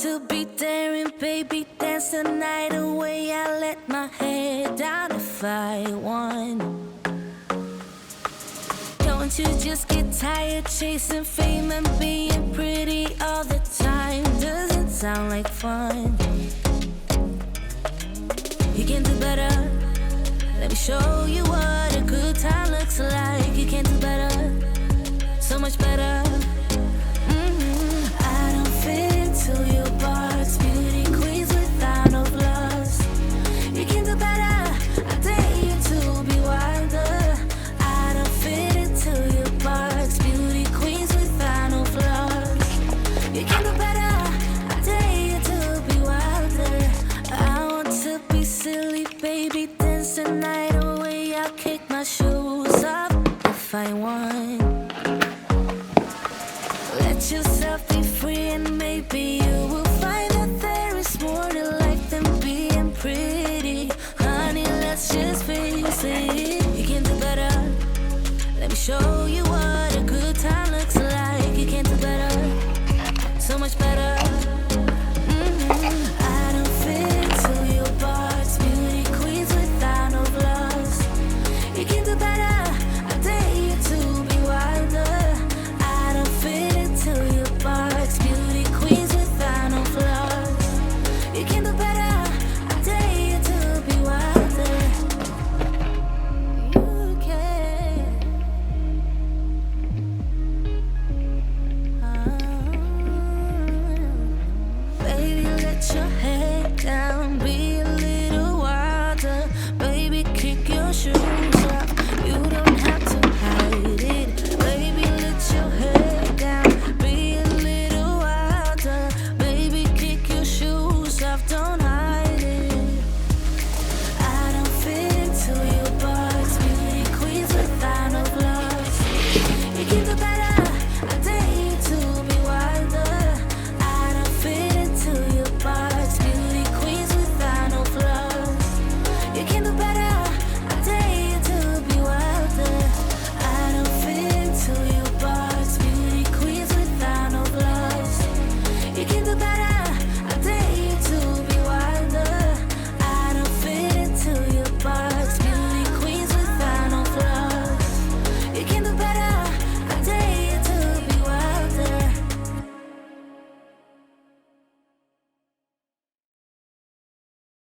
to be daring, baby, dance the night away. I let my head down if I won. Don't you just get tired chasing fame and being pretty all the time? Doesn't sound like fun. You can do better. Let me show you what a good time looks like. You can do better, so much better. I don't fit into your box. Beauty queens without no flaws. You can do better. I dare you to be wilder. I don't fit into your box. Beauty queens without no flaws. You can do better. I dare you to be wilder. I want to be silly, baby, dance the night away. I'll kick my shoes off if I want. Let yourself be free and maybe you will find that there is more to life than being pretty. Honey, let's just face it. You can do better. Let me show you what a good time looks like. You can do better, so much better.